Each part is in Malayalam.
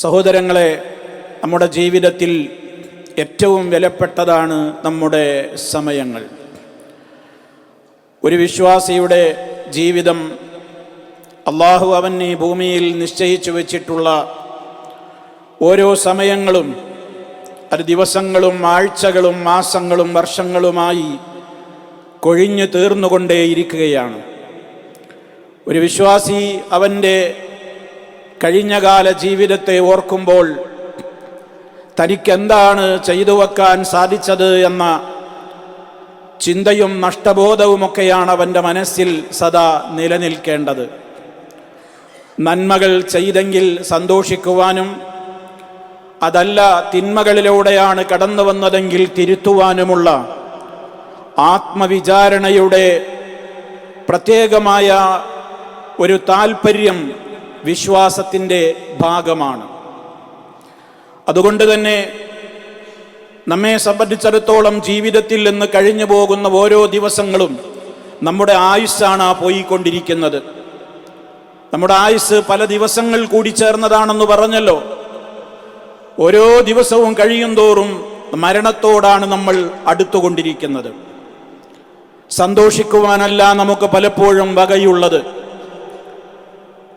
സഹോദരങ്ങളെ, നമ്മുടെ ജീവിതത്തിൽ ഏറ്റവും വിലപ്പെട്ടതാണ് നമ്മുടെ സമയങ്ങൾ. ഒരു വിശ്വാസിയുടെ ജീവിതം അള്ളാഹു അവന് ഈ ഭൂമിയിൽ നിശ്ചയിച്ചു വച്ചിട്ടുള്ള ഓരോ സമയങ്ങളും അത് ദിവസങ്ങളും ആഴ്ചകളും മാസങ്ങളും വർഷങ്ങളുമായി കൊഴിഞ്ഞു തീർന്നുകൊണ്ടേയിരിക്കുകയാണ്. ഒരു വിശ്വാസി അവൻ്റെ കഴിഞ്ഞകാല ജീവിതത്തെ ഓർക്കുമ്പോൾ തനിക്കെന്താണ് ചെയ്തു വെക്കാൻ സാധിച്ചത് എന്ന ചിന്തയും നഷ്ടബോധവുമൊക്കെയാണ് അവൻ്റെ മനസ്സിൽ സദാ നിലനിൽക്കേണ്ടത്. നന്മകൾ ചെയ്തെങ്കിൽ സന്തോഷിക്കുവാനും, അതല്ല തിന്മകളിലൂടെയാണ് കടന്നു വന്നതെങ്കിൽ തിരുത്തുവാനുമുള്ള ആത്മവിചാരണയുടെ പ്രത്യേകമായ ഒരു താൽപ്പര്യം വിശ്വാസത്തിൻ്റെ ഭാഗമാണ്. അതുകൊണ്ട് തന്നെ നമ്മെ സംബന്ധിച്ചിടത്തോളം ജീവിതത്തിൽ നിന്ന് കഴിഞ്ഞു പോകുന്ന ഓരോ ദിവസങ്ങളും നമ്മുടെ ആയുസ്സാണ് പോയിക്കൊണ്ടിരിക്കുന്നത്. നമ്മുടെ ആയുസ് പല ദിവസങ്ങൾ കൂടി ചേർന്നതാണെന്ന് പറഞ്ഞല്ലോ. ഓരോ ദിവസവും കഴിയും തോറും മരണത്തോടാണ് നമ്മൾ അടുത്തുകൊണ്ടിരിക്കുന്നത്. സന്തോഷിക്കുവാനല്ല നമുക്ക് പലപ്പോഴും വകയുള്ളത്.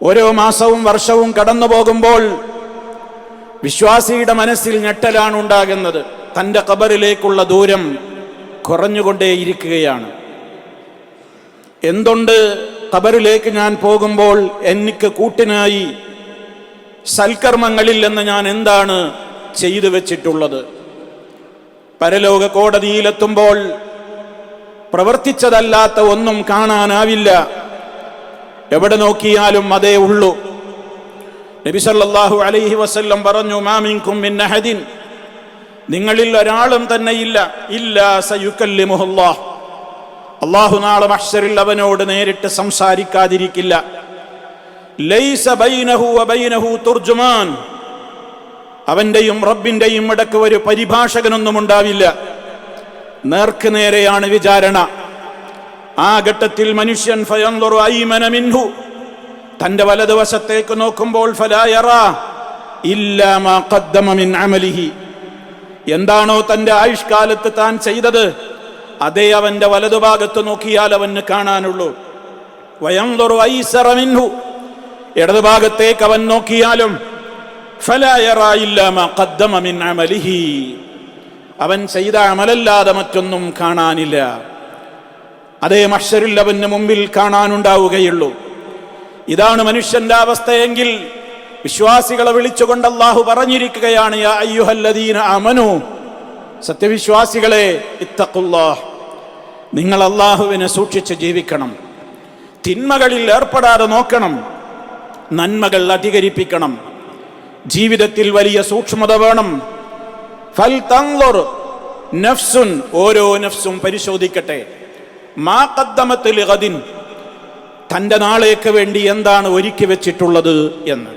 ഓരോ മാസവും വർഷവും കടന്നു പോകുമ്പോൾ വിശ്വാസിയുടെ മനസ്സിൽ ഞെട്ടലാണ് ഉണ്ടാകുന്നത്. തൻ്റെ ഖബറിലേക്കുള്ള ദൂരം കുറഞ്ഞുകൊണ്ടേയിരിക്കുകയാണ്. എന്തുണ്ട് ഖബറിലേക്ക് ഞാൻ പോകുമ്പോൾ എനിക്ക് കൂട്ടിനായി സൽക്കർമ്മങ്ങളിൽ നിന്ന് ഞാൻ എന്താണ് ചെയ്തു വെച്ചിട്ടുള്ളത്? പരലോക കോടതിയിലെത്തുമ്പോൾ പ്രവർത്തിച്ചതല്ലാത്ത ഒന്നും കാണാനാവില്ല. എവിടെ നോക്കിയാലും അതേ ഉള്ളൂ. നബി സല്ലല്ലാഹു അലൈഹി വസല്ലം പറഞ്ഞു, മാ മിൻകും മിൻ അഹദിൻ, നിങ്ങളിൽ ഒരാളും തന്നെ ഇല്ലാ സയുകല്ലിമുഹുല്ലാഹ്, അല്ലാഹു നാളെ മഹ്ശറിൽ അവനോട് നേരിട്ട് സംസാരിക്കാതിരിക്കില്ല. ലൈസ ബൈനഹു വബൈനഹു തുർജുമാൻ, അവന്റെയും റബ്ബിന്റെയും ഇടയ്ക്ക് ഒരു പരിഭാഷകനൊന്നും ഉണ്ടാവില്ല. നേർക്ക് നേരെയാണ് വിചാരണ. ആ ഘട്ടത്തിൽ മനുഷ്യൻ ഫയൻദുറു അയ്മന മിൻഹു, തന്റെ വലതുവശത്തേക്ക് നോക്കുമ്പോൾ ഫലാ യറാ ഇല്ലാ മാ ഖദ്ദമ മിൻ അമലിഹി, എന്താണോ തന്റെ ആയുഷ്കാലത്ത് താൻ ചെയ്തത് അതേ അവന്റെ വലതുഭാഗത്ത് നോക്കിയാൽ അവന് കാണാനുള്ളൂ. വയൻദുറു ഐസറ മിൻഹു, ഇടതുഭാഗത്തേക്ക് അവൻ നോക്കിയാലും ഫലാ യറാ ഇല്ലാ മാ ഖദ്ദമ മിൻ അമലിഹി, അവൻ ചെയ്ത അമലല്ലാതെ മറ്റൊന്നും കാണാനില്ല. അതേ മഹ്ശറിൽ അവന് മുമ്പിൽ കാണാനുണ്ടാവുകയുള്ളൂ. ഇതാണ് മനുഷ്യന്റെ അവസ്ഥയെങ്കിൽ വിശ്വാസികളെ വിളിച്ചുകൊണ്ട് അല്ലാഹു പറഞ്ഞിരിക്കുകയാണ്, യാ അയ്യുഹല്ലദീന ആമനൂ, സത്യവിശ്വാസികളെ, ഇത്തഖുല്ലാഹ്, നിങ്ങൾ അല്ലാഹുവിനെ സൂക്ഷിച്ച് ജീവിക്കണം. തിന്മകളിൽ ഏർപ്പെടാതെ നോക്കണം, നന്മകൾ അധികരിപ്പിക്കണം. ജീവിതത്തിൽ വലിയ സൂക്ഷ്മത വേണം. ഫൽ തൻദുർ നഫ്സുൻ, ഓരോ നഫ്സും പരിശോധിക്കട്ടെ, മാ ഖദ്ദമത് ലിഗദിൻ, തൻ്റെ നാളേക്ക് വേണ്ടി എന്താണ് ഒരുക്കി വെച്ചിട്ടുള്ളത് എന്ന്.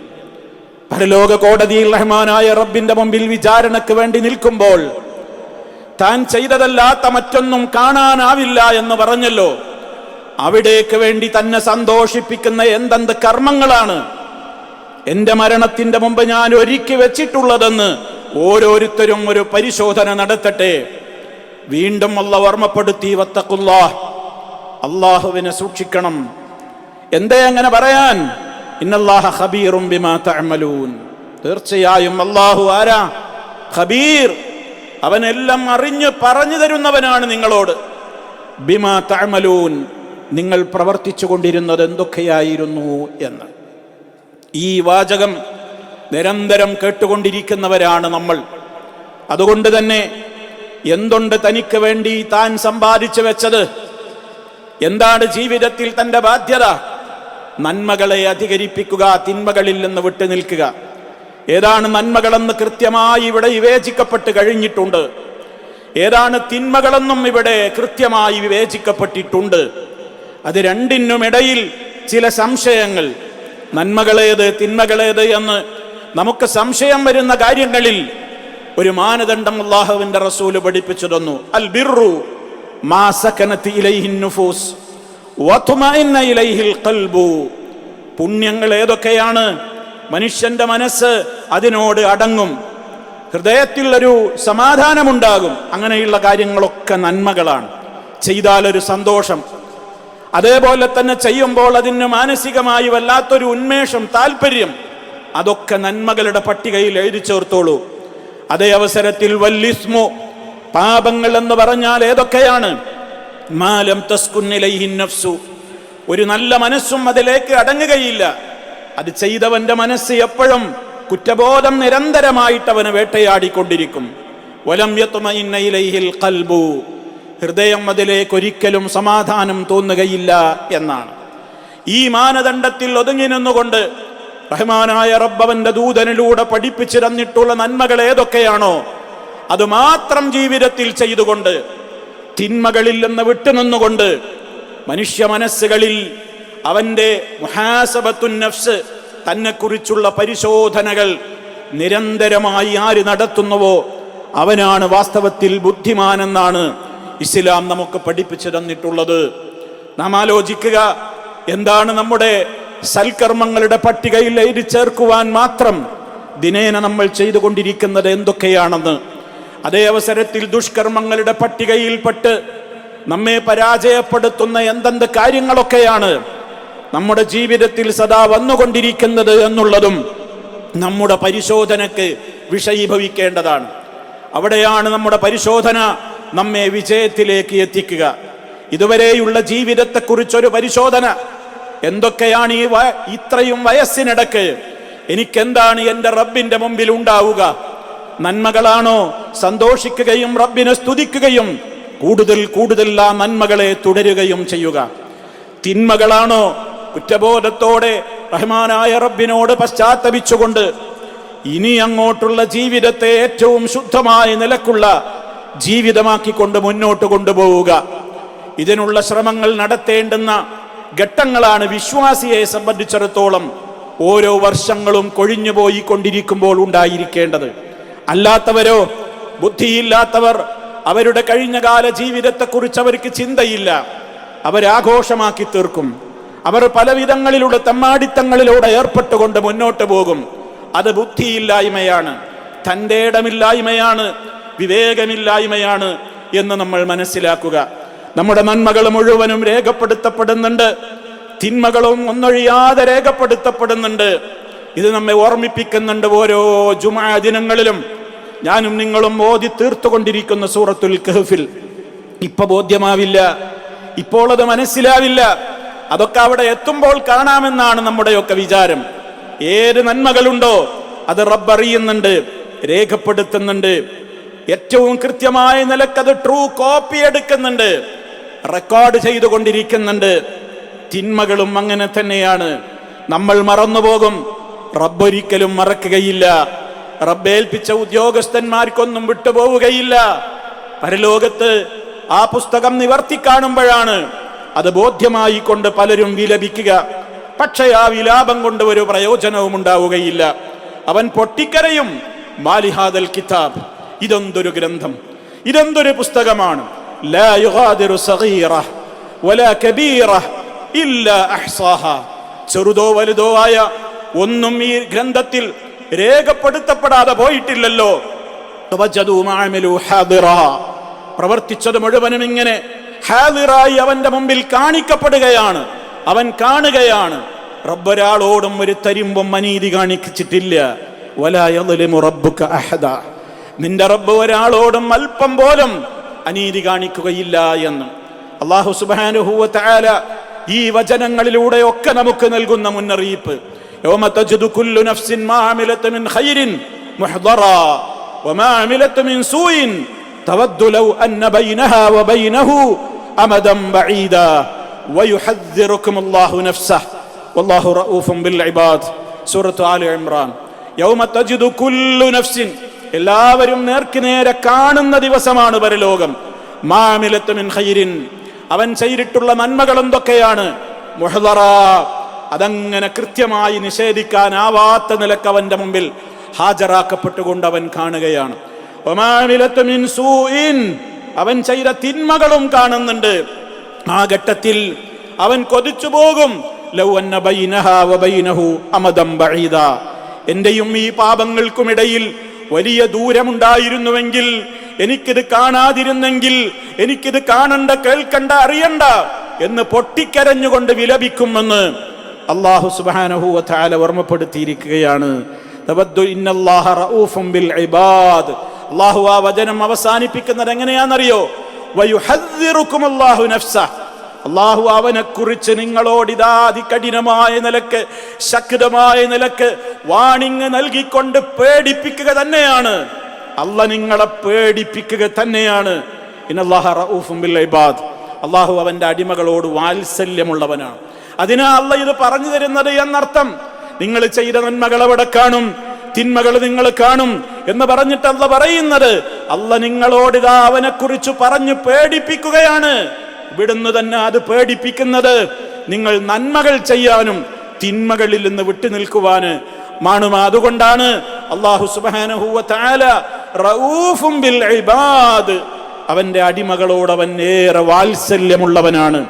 പരലോക കോടതിയിൽ റഹ്മാനായ റബ്ബിന്റെ മുമ്പിൽ വിചാരണയ്ക്ക് വേണ്ടി നിൽക്കുമ്പോൾ താൻ ചെയ്തതല്ലാത്ത മറ്റൊന്നും കാണാനാവില്ല എന്ന് പറഞ്ഞല്ലോ. അവിടേക്ക് വേണ്ടി തന്നെ സന്തോഷിപ്പിക്കുന്ന എന്തെന്ത് കർമ്മങ്ങളാണ് എൻ്റെ മരണത്തിന്റെ മുമ്പ് ഞാൻ ഒരുക്കി വെച്ചിട്ടുള്ളതെന്ന് ഓരോരുത്തരും ഒരു പരിശോധന നടത്തട്ടെ. വീണ്ടും അല്ലാഹു ഓർമ്മപ്പെടുത്തി, വത്തഖുല്ലാഹ്, അല്ലാഹുവിനെ സൂക്ഷിക്കണം. എന്തേ അങ്ങനെ പറയാൻ? ഇന്നല്ലാഹ ഖബീറും ബിമാ തഅമലൂൻ, തീർച്ചയായും അല്ലാഹു ആരാ? ഖബീർ, അവനെല്ലാം അറിഞ്ഞ് പറഞ്ഞു തരുന്നവനാണ് നിങ്ങളോട്. ബിമാ തഅമലൂൻ, നിങ്ങൾ പ്രവർത്തിച്ചു കൊണ്ടിരുന്നത് എന്തൊക്കെയായിരുന്നു എന്ന്. ഈ വാചകം നിരന്തരം കേട്ടുകൊണ്ടിരിക്കുന്നവരാണ് നമ്മൾ. അതുകൊണ്ട് തന്നെ എന്തുണ്ട് തനിക്ക് വേണ്ടി താൻ സമ്പാദിച്ചു വെച്ചത്? എന്താണ് ജീവിതത്തിൽ തൻ്റെ ബാധ്യത? നന്മകളെ അധികരിപ്പിക്കുക, തിന്മകളിൽ നിന്ന് വിട്ടു നിൽക്കുക. ഏതാണ് നന്മകളെന്ന് കൃത്യമായി ഇവിടെ വിവേചിക്കപ്പെട്ട് കഴിഞ്ഞിട്ടുണ്ട്. ഏതാണ് തിന്മകളെന്നും ഇവിടെ കൃത്യമായി വിവേചിക്കപ്പെട്ടിട്ടുണ്ട്. അത് രണ്ടിനുമിടയിൽ ചില സംശയങ്ങൾ, നന്മകളേത് തിന്മകളേത് എന്ന് നമുക്ക് സംശയം വരുന്ന കാര്യങ്ങളിൽ ഒരു മാനദണ്ഡം അല്ലാഹുവിന്റെ റസൂല് പഠിപ്പിച്ചു തന്നു. അൽ ബിർറു മാ സകനത് ഇലൈഹി നുഫൂസ് വതുമഇന്ന ഇലൈഹിൽ ഖൽബു, പുണ്യങ്ങൾ ഏതൊക്കെയാണ്? മനുഷ്യന്റെ മനസ്സ് അതിനോട് അടങ്ങും, ഹൃദയത്തിൽ ഒരു സമാധാനമുണ്ടാകും. അങ്ങനെയുള്ള കാര്യങ്ങളൊക്കെ നന്മകളാണ്. ചെയ്താലൊരു സന്തോഷം, അതേപോലെ തന്നെ ചെയ്യുമ്പോൾ അതിന് മാനസികമായി വല്ലാത്തൊരു ഉന്മേഷം, താല്പര്യം, അതൊക്കെ നന്മകളുടെ പട്ടികയിൽ എഴുതി ചേർത്തോളൂ. അതേ അവസരത്തിൽ വല്ലിസ്മു, പാപങ്ങൾ എന്ന് പറഞ്ഞാൽ ഏതൊക്കെയാണ്? മാലം തസ്കുന്നിലൈഹിൻ നഫ്സു, ഒരു നല്ല മനസ്സും അതിലേക്ക് അടങ്ങുകയില്ല. അത് ചെയ്തവന്റെ മനസ്സ് എപ്പോഴും കുറ്റബോധം നിരന്തരമായിട്ട് അവന് വേട്ടയാടിക്കൊണ്ടിരിക്കും. വലം യത്മഇന്ന ഇലൈഹിൽ ഖൽബു, ഹൃദയം അതിലേക്ക് ഒരിക്കലും സമാധാനം തോന്നുകയില്ല എന്നാണ്. ഈ മാനദണ്ഡത്തിൽ ഒതുങ്ങി നിന്നുകൊണ്ട് റഹ്മാനായ റബ്ബവന്റെ ദൂതനിലൂടെ പഠിപ്പിച്ചു തന്നിട്ടുള്ള നന്മകൾ ഏതൊക്കെയാണോ അത് മാത്രം ജീവിതത്തിൽ ചെയ്തുകൊണ്ട്, തിന്മകളിൽ നിന്ന് വിട്ടുനിന്നുകൊണ്ട്, മനുഷ്യ മനസ്സുകളിൽ അവന്റെ മുഹാസബത്തുൻ നഫ്സ്, തന്നെക്കുറിച്ചുള്ള പരിശോധനകൾ നിരന്തരമായി ആര് നടത്തുന്നുവോ അവനാണ് വാസ്തവത്തിൽ ബുദ്ധിമാനെന്നാണ് ഇസ്ലാം നമുക്ക് പഠിപ്പിച്ചു തന്നിട്ടുള്ളത്. നാം ആലോചിക്കുക, എന്താണ് നമ്മുടെ സൽക്കർമ്മങ്ങളുടെ പട്ടികയിൽ എഴുതി ചേർക്കുവാൻ മാത്രം ദിനേന നമ്മൾ ചെയ്തുകൊണ്ടിരിക്കുന്നത് എന്തൊക്കെയാണെന്ന്. അതേ അവസരത്തിൽ ദുഷ്കർമ്മങ്ങളുടെ പട്ടികയിൽപ്പെട്ട് നമ്മെ പരാജയപ്പെടുത്തുന്ന എന്തെന്ത് കാര്യങ്ങളൊക്കെയാണ് നമ്മുടെ ജീവിതത്തിൽ സദാ വന്നുകൊണ്ടിരിക്കുന്നത് എന്നുള്ളതും നമ്മുടെ പരിശോധനയ്ക്ക് വിഷയീഭവിക്കേണ്ടതാണ്. അവിടെയാണ് നമ്മുടെ പരിശോധന നമ്മെ വിജയത്തിലേക്ക് എത്തിക്കുക. ഇതുവരെയുള്ള ജീവിതത്തെക്കുറിച്ചൊരു പരിശോധന, എന്തൊക്കെയാണ് ഇത്രയും വയസ്സിനിടക്ക് എനിക്കെന്താണ് എൻ്റെ റബ്ബിൻ്റെ മുമ്പിൽ ഉണ്ടാവുക? നന്മകളാണോ? സന്തോഷിക്കുകയും റബ്ബിനെ സ്തുതിക്കുകയും കൂടുതൽ കൂടുതൽ ആ നന്മകളെ തുടരുകയും ചെയ്യുക. തിന്മകളാണോ? കുറ്റബോധത്തോടെ റഹ്മാനായ റബ്ബിനോട് പശ്ചാത്തപിച്ചുകൊണ്ട് ഇനി അങ്ങോട്ടുള്ള ജീവിതത്തെ ഏറ്റവും ശുദ്ധമായ നിലക്കുള്ള ജീവിതമാക്കിക്കൊണ്ട് മുന്നോട്ട് കൊണ്ടുപോവുക. ഇതിനുള്ള ശ്രമങ്ങൾ നടത്തേണ്ടുന്ന ഘട്ടങ്ങളാണ് വിശ്വാസിയെ സംബന്ധിച്ചിടത്തോളം ഓരോ വർഷങ്ങളും കൊഴിഞ്ഞുപോയി കൊണ്ടിരിക്കുമ്പോൾ ഉണ്ടായിരിക്കേണ്ടത്. അല്ലാത്തവരോ, ബുദ്ധിയില്ലാത്തവർ, അവരുടെ കഴിഞ്ഞകാല ജീവിതത്തെക്കുറിച്ച് അവർക്ക് ചിന്തയില്ല. അവരാഘോഷമാക്കി തീർക്കും. അവർ പലവിധങ്ങളിലൂടെ തമ്മാടിത്തങ്ങളിലൂടെ ഏർപ്പെട്ടുകൊണ്ട് മുന്നോട്ട് പോകും. അത് ബുദ്ധിയില്ലായ്മയാണ്, തൻ്റെ ഇടമില്ലായ്മയാണ്, വിവേകമില്ലായ്മയാണ് എന്ന് നമ്മൾ മനസ്സിലാക്കുക. നമ്മുടെ നന്മകൾ മുഴുവനും രേഖപ്പെടുത്തപ്പെടുന്നുണ്ട്, തിന്മകളും ഒന്നൊഴിയാതെ രേഖപ്പെടുത്തപ്പെടുന്നുണ്ട്. ഇത് നമ്മെ ഓർമ്മിപ്പിക്കുന്നുണ്ട്. ഓരോ ജുമുഅ ദിനങ്ങളിലും ഞാനും നിങ്ങളും ഓതി തീർത്തുകൊണ്ടിരിക്കുന്ന സൂറത്തുൽ കഹ്ഫിൽ. ഇപ്പൊ ബോധ്യമാവില്ല, ഇപ്പോൾ അത് മനസ്സിലാവില്ല, അതൊക്കെ അവിടെ എത്തുമ്പോൾ കാണാമെന്നാണ് നമ്മുടെയൊക്കെ വിചാരം. ഏത് നന്മകളുണ്ടോ അത് റബ്ബ് അറിയുന്നുണ്ട്, രേഖപ്പെടുത്തുന്നുണ്ട്. ഏറ്റവും കൃത്യമായ നിലക്കത് ട്രൂ കോപ്പി എടുക്കുന്നുണ്ട്, റെക്കോർഡ് ചെയ്തുകൊണ്ടിരിക്കുന്നുണ്ട്. തിന്മകളും അങ്ങനെ തന്നെയാണ്. നമ്മൾ മറന്നുപോകും, റബ്ബൊരിക്കലും മറക്കുകയില്ല. റബ്ബേൽപ്പിച്ച ഉദ്യോഗസ്ഥന്മാർക്കൊന്നും വിട്ടുപോവുകയില്ല. പരലോകത്ത് ആ പുസ്തകം നിവർത്തി കാണുമ്പോഴാണ് അത് ബോധ്യമായി കൊണ്ട് പലരും വിലപിക്കുക. പക്ഷേ ആ വിലാപം കൊണ്ട് ഒരു പ്രയോജനവും ഉണ്ടാവുകയില്ല. അവൻ പൊട്ടിക്കരയും, മാലിഹാദൽ കിതാബ്, ഇതെന്തൊരു ഗ്രന്ഥം, ഇതെന്തൊരു പുസ്തകമാണ്. ലാ യുഗാദിറു സഗീറ വലാ കബീറ ഇല്ലാ അഹ്സാഹ. ചെറുതോ വലുതോ ആയ ഒന്നും ഈ ഗ്രന്ഥത്തിൽ രേഖപ്പെടുത്തപ്പെടാതെ പോയിട്ടില്ലല്ലോ. പ്രവർത്തിച്ചത് മുഴുവനും ഇങ്ങനെ ഹാദിറായി അവന്റെ മുമ്പിൽ കാണിക്കപ്പെടുകയാണ്. അവൻ കാണുകയാണ്. റബ്ബൊരാളോടും ഒരു തരിമ്പും അനീതി കാണിച്ചിട്ടില്ല. വലാ യദ്ലിമു റബ്ബുക അഹദ, നിന്റെ റബ്ബ് ഒരാളോടും അല്പം പോലും അനീതി കാണിക്കുകയില്ല എന്ന് അല്ലാഹു സുബ്ഹാനഹു വ തആല ഈ വചനങ്ങളിലൂടെയൊക്കെ നമുക്ക് നൽകുന്ന മുന്നറിയിപ്പ്. യൗമ തജ്ദു കുല്ലു നഫ്സിൻ മാ അമിലത് മിൻ ഖൈരിൻ മുഹ്ദറാ വമാ അമിലത് മിൻ സൂഇൻ തവദ്ദു ലൗ അന്ന ബൈനഹാ വബൈനഹു അമദൻ ബഈദാ വയുഹദ്ദിറുകുമുല്ലാഹു നഫ്സഹു വല്ലാഹു റഊഫുൻ ബിൽ ഇബാദ്. സൂറത്ത് ആലി ഇംറാൻ. യൗമ തജ്ദു കുല്ലു നഫ്സിൻ, എല്ലാവരും നേർക്കുനേരെ കാണുന്ന ദിവസമാണ് പരലോകം. മാ അമിലത് മിൻ ഖൈരിൻ, അവൻ ചെയ്തിട്ടുള്ള നന്മകൾ എന്തൊക്കെയാണ്, മുഹ്ദറാ, അതങ്ങനെ കൃത്യമായി നിഷേധിക്കാനാവാത്ത നിലക്ക് അവന്റെ മുമ്പിൽ ഹാജരാക്കപ്പെട്ടുകൊണ്ട് അവൻ കാണുകയാണ്. വമാ അമിലത് മിൻ സൂഇൻ, അവൻ ചെയ്ത തിന്മകളും കാണുന്നുണ്ട്. ആ ഘട്ടത്തിൽ അവൻ കൊതിച്ചു പോകും, ലൗ അന്ന ബൈനഹാ വബൈനഹു അമദൻ ബഈദാ, എന്റെയും ഈ പാപങ്ങൾക്കുമിടയിൽ വലിയ ദൂരമുണ്ടായിരുന്നുവെങ്കിൽ, എനിക്കിത് കാണാതിരുന്നെങ്കിൽ, എനിക്കിത് കാണണ്ട, കേൾക്കണ്ട, അറിയണ്ട എന്ന് പൊട്ടിക്കരഞ്ഞുകൊണ്ട് വിലപിക്കുമെന്ന് അല്ലാഹു സുബ്ഹാനഹു വ തആല ഓർമ്മപ്പെടുത്തിയിരിക്കുകയാണ്. ഇന്നല്ലാഹ റഊഫും ബിൽ ഇബാദ്. അല്ലാഹു ആ വചനം അവസാനിപ്പിക്കുന്നത് എങ്ങനെയാണെന്നറിയോ? വയുഹദ്ദിറുകുമുല്ലാഹു നഫ്സഹ. അല്ലാഹു അവനെ കുറിച്ച് നിങ്ങളോട് ഇതാ അതികഠിനമായ നിലക്ക്, ശക്തമായ നിലക്ക് വാണിംഗ് നൽകിക്കൊണ്ട് പേടിപ്പിക്കുക തന്നെയാണ്. അല്ലാഹു നിങ്ങളെ പേടിപ്പിക്കുക തന്നെയാണ്. ഇന്നല്ലാഹ റഊഫും ബിൽ ഇബാദ്. അല്ലാഹു അവന്റെ അടിമകളോട് വാത്സല്യമുള്ളവനാണ്. അതിനാ അല്ലാഹു ഇത് പറഞ്ഞു തരുന്നത് എന്നർത്ഥം. നിങ്ങൾ ചെയ്ത നന്മകൾ അവിടെ കാണും, തിന്മകൾ നിങ്ങൾ കാണും എന്ന് പറഞ്ഞിട്ട് അല്ലാഹു പറയുന്നത്, അല്ലാഹു നിങ്ങളോട് ഇതാ അവനെ കുറിച്ച് പറഞ്ഞു പേടിപ്പിക്കുകയാണ്. ഇവിടുന്ന് തന്നെ അത് പേടിപ്പിക്കുന്നത് നിങ്ങൾ നന്മകൾ ചെയ്യാനും തിന്മകളിൽ നിന്ന് വിട്ടു നിൽക്കുവാന് മാണും. അതുകൊണ്ടാണ് അല്ലാഹു സുബ്ഹാനഹു വ തആല റഊഫും ബിൽ ഇബാദ്, അവന്റെ അടിമകളോട് അവൻ ഏറെ വാത്സല്യമുള്ളവനാണ്.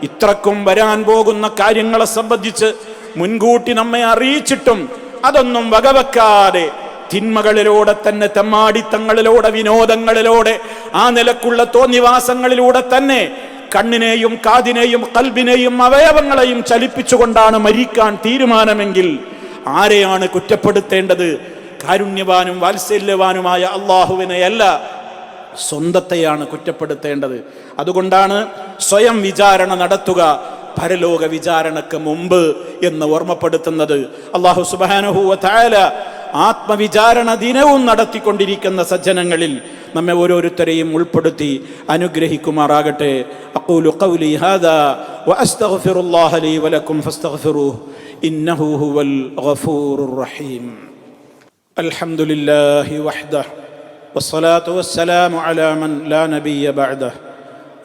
ഇത്രക്കും വരാൻ പോകുന്ന കാര്യങ്ങളെ സംബന്ധിച്ച് മുൻകൂട്ടി നമ്മെ അറിയിച്ചിട്ടും അതൊന്നും വകവെക്കാതെ തിന്മകളിലൂടെ തന്നെ, തെമ്മാടിത്തങ്ങളിലൂടെ, വിനോദങ്ങളിലൂടെ, ആ നിലക്കുള്ള തോന്നിവാസങ്ങളിലൂടെ തന്നെ കണ്ണിനെയും കാതിനെയും കൽബിനെയും അവയവങ്ങളെയും ചലിപ്പിച്ചുകൊണ്ടാണ് മരിക്കാൻ തീരുമാനമെങ്കിൽ ആരെയാണ് കുറ്റപ്പെടുത്തേണ്ടത്? കാരുണ്യവാനും വാത്സല്യവാനുമായ അല്ലാഹുവിനെയല്ല, സ്വന്തത്തെയാണ് കുറ്റപ്പെടുത്തേണ്ടത്. അതുകൊണ്ടാണ് സ്വയം വിചാരണ നടത്തുക പരലോക വിചാരണക്ക് മുമ്പ് എന്ന് ഓർമ്മപ്പെടുത്തുന്നത്. അല്ലാഹു സുബ്ഹാനഹു വ തആല ആത്മവിചാരണ ദിനവും നടത്തിക്കൊണ്ടിരിക്കുന്ന സജ്ജനങ്ങളിൽ നമ്മെ ഓരോരുത്തരെയും ഉൾപ്പെടുത്തി അനുഗ്രഹിക്കുമാറാകട്ടെ. അഖൂലു ഖൗലി ഹാദാ വഅസ്തഗ്ഫിറുല്ലാഹ ലീ വലക്കും ഫസ്തഗ്ഫിറൂഹു ഇന്നഹു ഹുവൽ ഗഫൂറുർ റഹീം. അൽഹംദുലില്ലാഹി വഹ്ദഹു വസ്സലാത്തു വസ്സലാമു അലാ മൻ ലാ നബിയ്യ ബഅദഹു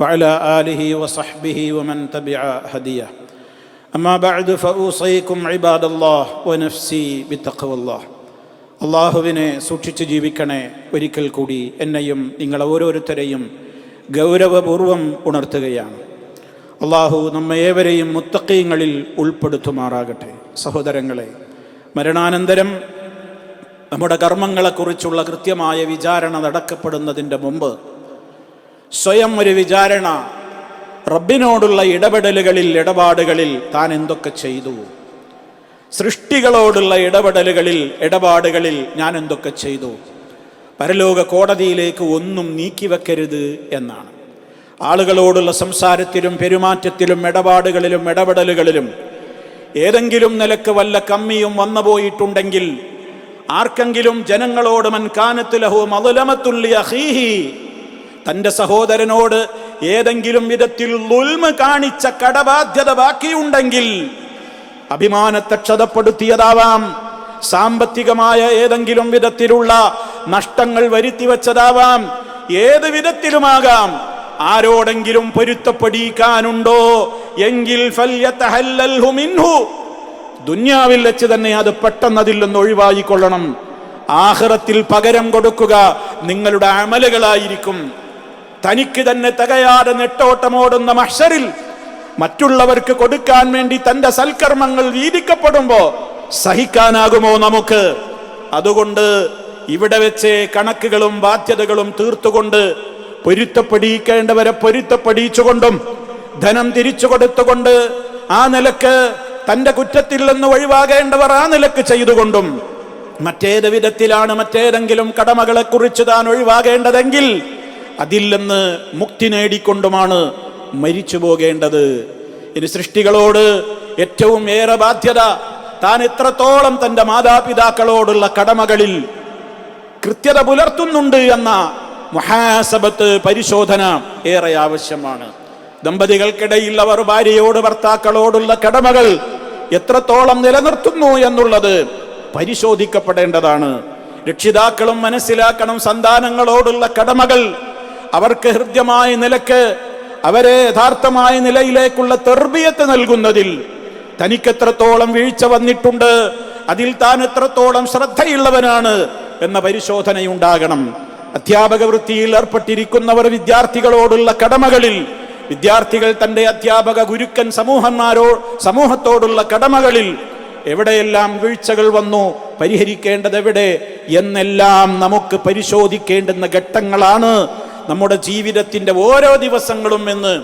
വഅലാ ആലിഹി വസഹ്ബിഹി വമൻ തബിഅ ഹദിയഹു. അമ്മാ ബഅദു ഫഊസീകും ഇബാദല്ലാഹ് വനഫ്സി ബിത്തഖ്വല്ലാഹ്. അല്ലാഹുവിനെ സൂക്ഷിച്ച് ജീവിക്കണേ. ഒരിക്കൽ കൂടി എന്നെയും നിങ്ങളെ ഓരോരുത്തരെയും ഗൗരവപൂർവം ഉണർത്തുകയാണ്. അല്ലാഹു നമ്മെ ഏവരെയും മുത്തഖീങ്ങളിൽ ഉൾപ്പെടുത്തുമാറാകട്ടെ. സഹോദരങ്ങളെ, മരണാനന്തരം നമ്മുടെ കർമ്മങ്ങളെക്കുറിച്ചുള്ള കൃത്യമായ വിചാരണ നടക്കപ്പെടുന്നതിൻ്റെ മുമ്പ് സ്വയം ഒരു വിചാരണ, റബ്ബിനോടുള്ള ഇടപാടുകളിൽ താൻ എന്തൊക്കെ ചെയ്തു, സൃഷ്ടികളോടുള്ള ഇടപാടുകളിൽ ഞാൻ എന്തൊക്കെ ചെയ്തു. പരലോക കോടതിയിലേക്ക് ഒന്നും നീക്കിവെക്കരുത് എന്നാണ്. ആളുകളോടുള്ള സംസാരത്തിലും പെരുമാറ്റത്തിലും ഇടപെടലുകളിലും ഏതെങ്കിലും നിലക്ക് വല്ല കമ്മിയും വന്നുപോയിട്ടുണ്ടെങ്കിൽ, ആർക്കെങ്കിലും ജനങ്ങളോട് മൻ കാനത്ത് ലഹു മദ്ലമത്തുൻ ലി അഖീഹി, തൻ്റെ സഹോദരനോട് ഏതെങ്കിലും വിധത്തിൽ ദുൽമ കാണിച്ച കടബാധ്യത ബാക്കിയുണ്ടെങ്കിൽ, അഭിമാനത്തെ ക്ഷതപ്പെടുത്തിയതാവാം, സാമ്പത്തികമായ ഏതെങ്കിലും വിധത്തിലുള്ള നഷ്ടങ്ങൾ വരുത്തിവെച്ചതാവാം, ഏത് വിധത്തിലുമാകാം, ആരോടെങ്കിലും പൊരുത്തപ്പെടിക്കാനുണ്ടോ എങ്കിൽ ഫല്യതഹല്ലൽഹു മിൻഹു, ദുനിയാവിൽ വെച്ച് തന്നെ അത് പെട്ടെന്ന് അതിൽ നിന്ന് ഒഴിവായിക്കൊള്ളണം. ആഖിറത്തിൽ പകരം കൊടുക്കുക നിങ്ങളുടെ അമലുകളായിരിക്കും. തനിക്ക് തന്നെ തികയാതെ നെട്ടോട്ടമോടുന്ന മഹ്ശറിൽ മറ്റുള്ളവർക്ക് കൊടുക്കാൻ വേണ്ടി തന്റെ സൽക്കർമ്മങ്ങൾ വീതിക്കപ്പെടുമ്പോ സഹിക്കാനാകുമോ നമുക്ക്? അതുകൊണ്ട് ഇവിടെ വെച്ച് കണക്കുകളും ബാധ്യതകളും തീർത്തുകൊണ്ട്, പൊരുത്തപ്പെടിക്കേണ്ടവരെ പൊരുത്തപ്പെടിച്ചുകൊണ്ടും ധനം തിരിച്ചു കൊടുത്തുകൊണ്ട്, ആ നിലക്ക് തന്റെ കുറ്റത്തിൽ നിന്ന് ഒഴിവാകേണ്ടവർ ആ നിലക്ക് ചെയ്തുകൊണ്ടും, മറ്റേത് വിധത്തിലാണ് മറ്റേതെങ്കിലും കടമകളെ കുറിച്ച് താൻ ഒഴിവാകേണ്ടതെങ്കിൽ അതിൽ നിന്ന് മുക്തി നേടിക്കൊണ്ടുമാണ് മരിച്ചു പോകേണ്ടത്. ഇനി സൃഷ്ടികളോട് ഏറ്റവും ഏറെ ബാധ്യത താൻ എത്രത്തോളം തന്റെ മാതാപിതാക്കളോടുള്ള കടമകളിൽ കൃത്യത പുലർത്തുന്നുണ്ട് എന്ന മുഹാസബത്ത്, പരിശോധന ഏറെ ആവശ്യമാണ്. ദമ്പതികൾക്കിടയിൽ അവർ ഭാര്യയോട്, ഭർത്താക്കളോടുള്ള കടമകൾ എത്രത്തോളം നിലനിർത്തുന്നു എന്നുള്ളത് പരിശോധിക്കപ്പെടേണ്ടതാണ്. രക്ഷിതാക്കളും മനസ്സിലാക്കണം, സന്താനങ്ങളോടുള്ള കടമകൾ അവർക്ക് ഹൃദ്യമായ നിലക്ക്, അവരെ യഥാർത്ഥമായ നിലയിലേക്കുള്ള തർബിയത്ത് നൽകുന്നതിൽ തനിക്കെത്രത്തോളം വീഴ്ച വന്നിട്ടുണ്ട്, അതിൽ താൻ എത്രത്തോളം ശ്രദ്ധയുള്ളവനാണ് എന്ന പരിശോധനയുണ്ടാകണം. അധ്യാപക വൃത്തിയിൽ ഏർപ്പെട്ടിരിക്കുന്നവർ വിദ്യാർത്ഥികളോടുള്ള കടമകളിൽ, വിദ്യാർത്ഥികൾ തന്റെ അധ്യാപക ഗുരുക്കൻ സമൂഹത്തോടുള്ള കടമകളിൽ എവിടെയെല്ലാം വീഴ്ചകൾ വന്നു, പരിഹരിക്കേണ്ടത് എവിടെ എന്നെല്ലാം നമുക്ക് പരിശോധിക്കേണ്ടുന്ന ഘട്ടങ്ങളാണ് നമ്മുടെ ജീവിതത്തിന്റെ ഓരോ ദിവസങ്ങളും എന്ന്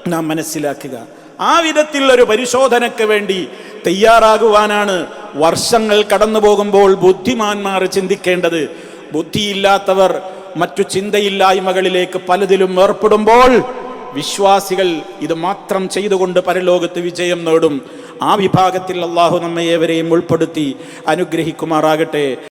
നാം മനസ്സിലാക്കുക. ആ വിധത്തിലുള്ള ഒരു പരിശോധനയ്ക്ക് വേണ്ടി തയ്യാറാകുവാനാണ് വർഷങ്ങൾ കടന്നു പോകുമ്പോൾ ബുദ്ധിമാന്മാർ ചിന്തിക്കേണ്ടത്. ബുദ്ധിയില്ലാത്തവർ മറ്റു ചിന്തയില്ലായ്മകളിലേക്ക് പലതിലും ഏർപ്പെടുമ്പോൾ വിശ്വാസികൾ ഇത് മാത്രം ചെയ്തുകൊണ്ട് പരലോകത്ത് വിജയം നേടും. ആ വിഭാഗത്തിൽ അള്ളാഹു നമ്മെ ഏവരെയും ഉൾപ്പെടുത്തി അനുഗ്രഹിക്കുമാറാകട്ടെ.